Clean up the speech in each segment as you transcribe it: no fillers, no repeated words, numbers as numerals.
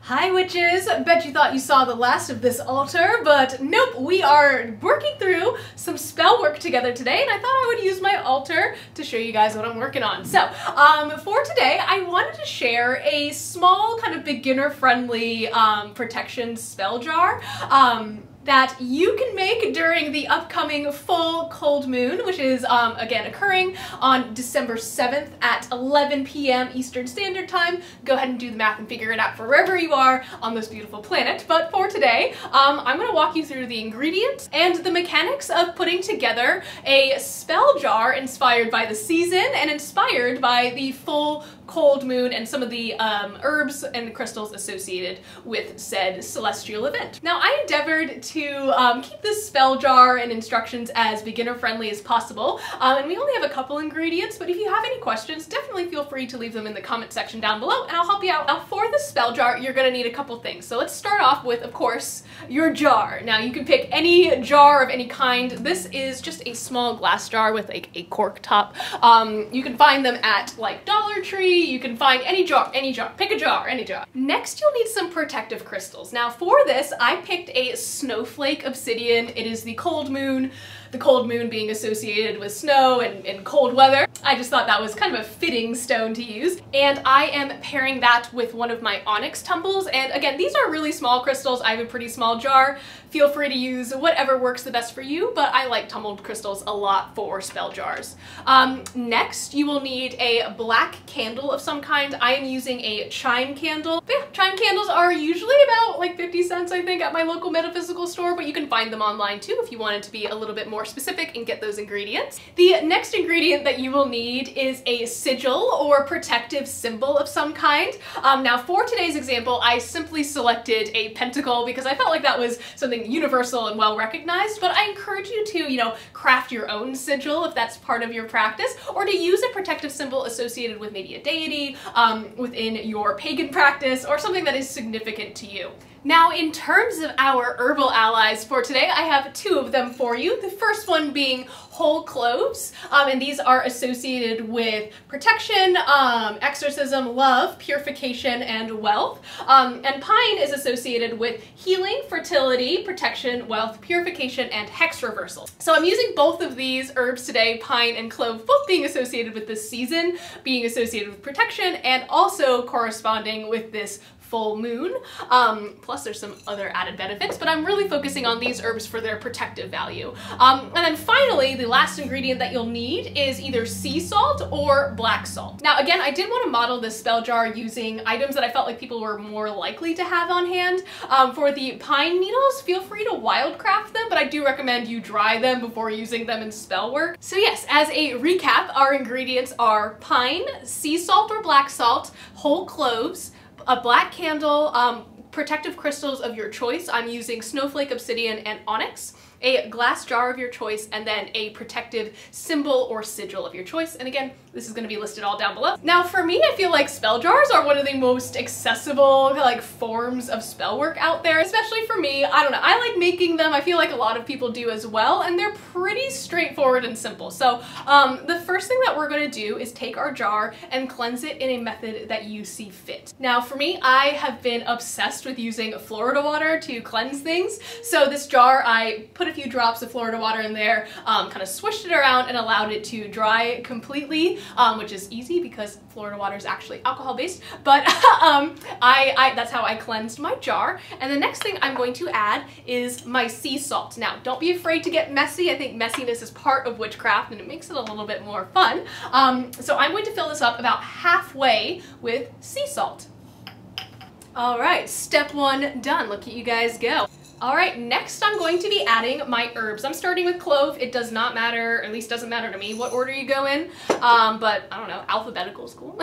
Hi witches! Bet you thought you saw the last of this altar, but nope, we are working through some spell work together today, and I thought I would use my altar to show you guys what I'm working on. So, for today, I wanted to share a small, kind of beginner-friendly protection spell jar that you can make during the upcoming full cold moon, which is, again, occurring on December 7th at 11 p.m. Eastern Standard Time. Go ahead and do the math and figure it out for wherever you are on this beautiful planet. But for today, I'm going to walk you through the ingredients and the mechanics of putting together a spell jar inspired by the season and inspired by the full cold moon and some of the herbs and crystals associated with said celestial event. Now, I endeavored to keep this spell jar and instructions as beginner friendly as possible, and we only have a couple ingredients, but if you have any questions, definitely feel free to leave them in the comment section down below and I'll help you out. Now, for the spell jar, you're gonna need a couple things. So let's start off with, of course, your jar. Now, you can pick any jar of any kind. This is just a small glass jar with like a cork top. You can find them at like Dollar Tree. You can find any jar, pick a jar, any jar. Next, you'll need some protective crystals. Now for this, I picked a snowflake obsidian. It is the cold moon being associated with snow and cold weather. I just thought that was kind of a fitting stone to use. And I am pairing that with one of my Onyx tumbles. And again, these are really small crystals. I have a pretty small jar. Feel free to use whatever works the best for you, but I like tumbled crystals a lot for spell jars. Next, you will need a black candle of some kind. I am using a chime candle. Yeah, chime candles are usually about like 50 cents, I think, at my local metaphysical store, but you can find them online too if you wanted to be a little bit more specific and get those ingredients. The next ingredient that you will need is a sigil or protective symbol of some kind. Now for today's example, I simply selected a pentacle because I felt like that was something universal and well recognized, but I encourage you to, you know, craft your own sigil if that's part of your practice, or to use a protective symbol associated with maybe a deity within your pagan practice, or something that is significant to you. Now, in terms of our herbal allies for today, I have two of them for you. The first one being whole cloves, and these are associated with protection, exorcism, love, purification, and wealth. And pine is associated with healing, fertility, protection, wealth, purification, and hex reversal. So I'm using both of these herbs today, pine and clove, both being associated with this season, being associated with protection, and also corresponding with this full moon. Plus there's some other added benefits, but I'm really focusing on these herbs for their protective value. And then finally, the last ingredient that you'll need is either sea salt or black salt. Now again, I did want to model this spell jar using items that I felt like people were more likely to have on hand. For the pine needles, feel free to wildcraft them, but I do recommend you dry them before using them in spell work. So yes, as a recap, our ingredients are pine, sea salt or black salt, whole cloves, a black candle, protective crystals of your choice. I'm using snowflake, obsidian, and onyx. A glass jar of your choice, and then a protective symbol or sigil of your choice. And again, this is going to be listed all down below. Now for me, I feel like spell jars are one of the most accessible like forms of spell work out there, especially for me. I don't know, I like making them. I feel like a lot of people do as well, and they're pretty straightforward and simple. So the first thing that we're going to do is take our jar and cleanse it in a method that you see fit. Now for me, I have been obsessed with using Florida water to cleanse things. So this jar, I put a few drops of Florida water in there, kind of swished it around and allowed it to dry completely, which is easy because Florida water is actually alcohol-based, but that's how I cleansed my jar. And the next thing I'm going to add is my sea salt. Now, don't be afraid to get messy. I think messiness is part of witchcraft and it makes it a little bit more fun. So I'm going to fill this up about halfway with sea salt. All right, step one done. Look at you guys go. All right, next I'm going to be adding my herbs. I'm starting with clove. It does not matter, or at least doesn't matter to me, what order you go in, but I don't know, alphabetical is cool.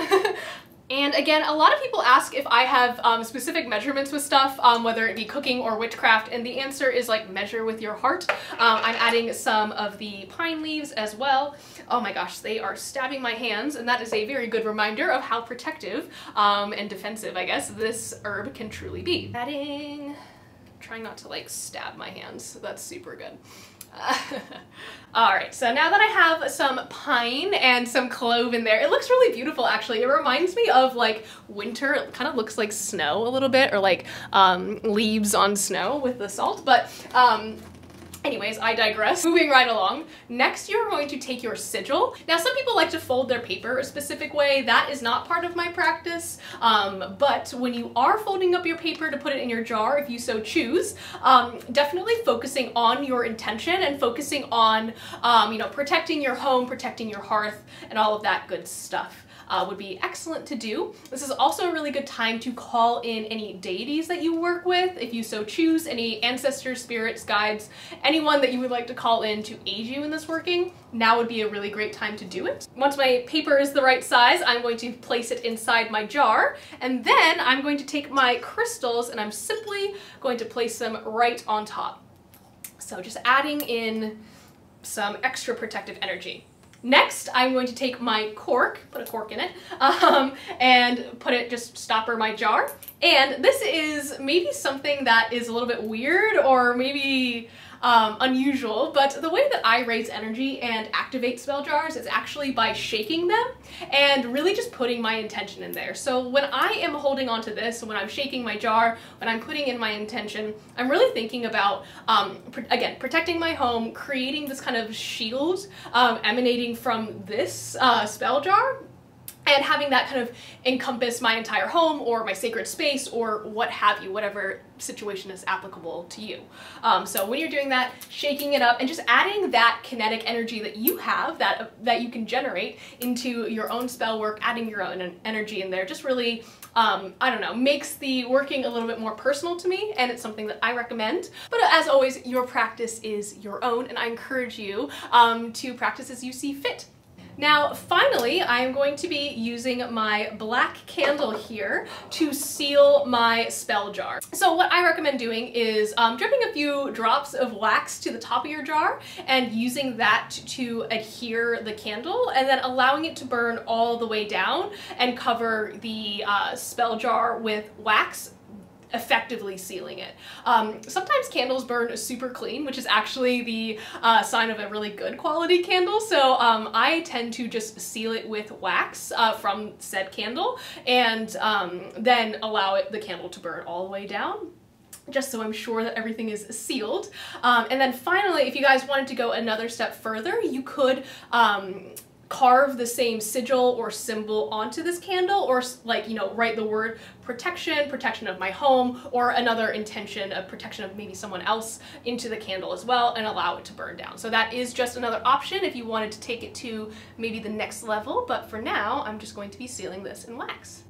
And again, a lot of people ask if I have specific measurements with stuff, whether it be cooking or witchcraft, and the answer is like measure with your heart. I'm adding some of the pine leaves as well. Oh my gosh, they are stabbing my hands, and that is a very good reminder of how protective and defensive, I guess, this herb can truly be. Trying not to like stab my hands, that's super good. All right, so now that I have some pine and some clove in there, it looks really beautiful actually. It reminds me of like winter. It kind of looks like snow a little bit, or like leaves on snow with the salt, but anyways, I digress. Moving right along. Next, you're going to take your sigil. Now, some people like to fold their paper a specific way. That is not part of my practice. But when you are folding up your paper to put it in your jar, if you so choose, definitely focusing on your intention and focusing on, you know, protecting your home, protecting your hearth, and all of that good stuff. Would be excellent to do. This is also a really good time to call in any deities that you work with, if you so choose, any ancestors, spirits, guides, anyone that you would like to call in to aid you in this working. Now would be a really great time to do it. Once my paper is the right size, I'm going to place it inside my jar, and then I'm going to take my crystals and I'm simply going to place them right on top. So just adding in some extra protective energy. Next, I'm going to take my cork, put a cork in it, and put it, just stopper my jar. And this is maybe something that is a little bit weird or maybe unusual, but the way that I raise energy and activate spell jars is actually by shaking them and really just putting my intention in there. So when I am holding on to this, when I'm shaking my jar, when I'm putting in my intention, I'm really thinking about, again, protecting my home, creating this kind of shield emanating from this spell jar, and having that kind of encompass my entire home or my sacred space or what have you, whatever situation is applicable to you. So when you're doing that, shaking it up and just adding that kinetic energy that you have, that you can generate into your own spell work, adding your own energy in there, just really, I don't know, makes the working a little bit more personal to me, and it's something that I recommend. But as always, your practice is your own, and I encourage you to practice as you see fit. Now, finally, I'm going to be using my black candle here to seal my spell jar. So what I recommend doing is dripping a few drops of wax to the top of your jar and using that to adhere the candle, and then allowing it to burn all the way down and cover the spell jar with wax, effectively sealing it. Sometimes candles burn super clean, which is actually the sign of a really good quality candle. So I tend to just seal it with wax from said candle, and then allow the candle to burn all the way down, just so I'm sure that everything is sealed. And then finally, if you guys wanted to go another step further, you could carve the same sigil or symbol onto this candle, or like, you know, write the word protection, protection of my home, or another intention of protection of maybe someone else into the candle as well, and allow it to burn down. So that is just another option if you wanted to take it to maybe the next level, but for now, I'm just going to be sealing this in wax.